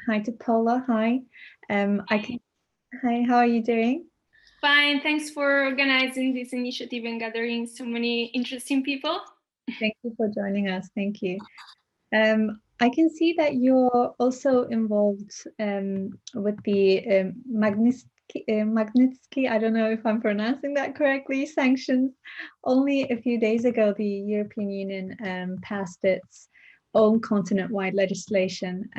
Hi to Paola. Hi. Hi, how are you doing? Fine, thanks for organizing this initiative and gathering so many interesting people. Thank you for joining us. Thank you. I can see that you're also involved with the Magnitsky, I don't know if I'm pronouncing that correctly, sanctions. Only a few days ago, the European Union passed its own continent-wide legislation.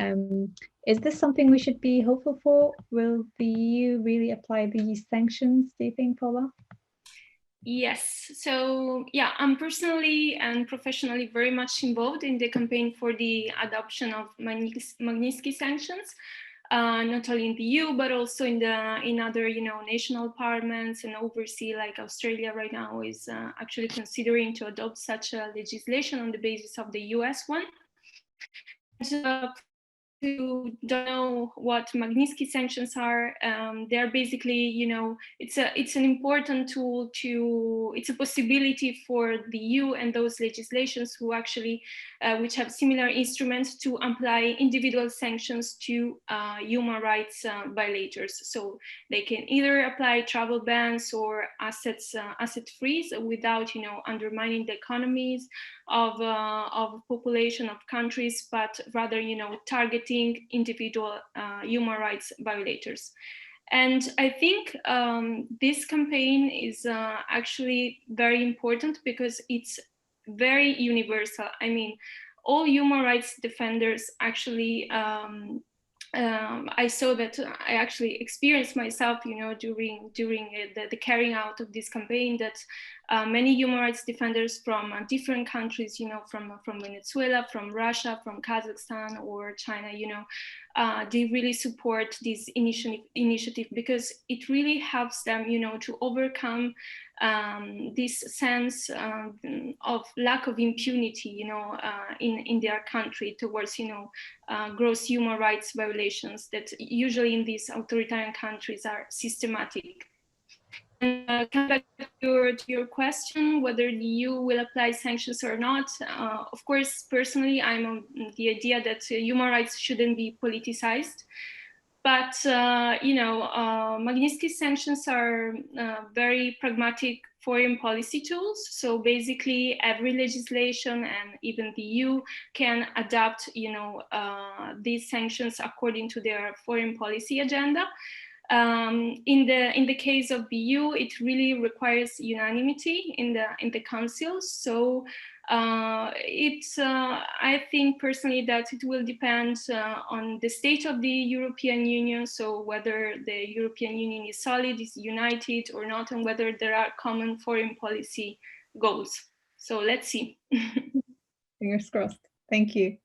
Is this something we should be hopeful for? Will the EU really apply these sanctions, do you think, Paula? Yes, so yeah, I'm personally and professionally very much involved in the campaign for the adoption of Magnitsky sanctions, not only in the EU but also in other national parliaments and overseas, like Australia right now is actually considering to adopt such a legislation on the basis of the US one. And, who don't know what Magnitsky sanctions are, they're basically, it's an important tool it's a possibility for the EU and those legislations who actually, which have similar instruments to apply individual sanctions to human rights violators. So they can either apply travel bans or asset freeze without, undermining the economies of population of countries, but rather, targeting individual human rights violators. And I think this campaign is actually very important because it's very universal. I mean, all human rights defenders actually I saw that I actually experienced myself, during the carrying out of this campaign, that many human rights defenders from different countries, from Venezuela, from Russia, from Kazakhstan or China, they really support this initiative because it really helps them, to overcome this sense of lack of impunity, in their country towards, gross human rights violations that usually in these authoritarian countries are systematic. And coming back to your question, whether the EU will apply sanctions or not, of course, personally, I'm on the idea that human rights shouldn't be politicized. But, Magnitsky sanctions are very pragmatic foreign policy tools. So basically every legislation and even the EU can adapt, these sanctions according to their foreign policy agenda. In the case of the EU, it really requires unanimity in the council. So I think personally that it will depend on the state of the European Union. So whether the European Union is solid, is united or not, and whether there are common foreign policy goals. So let's see. Fingers crossed. Thank you.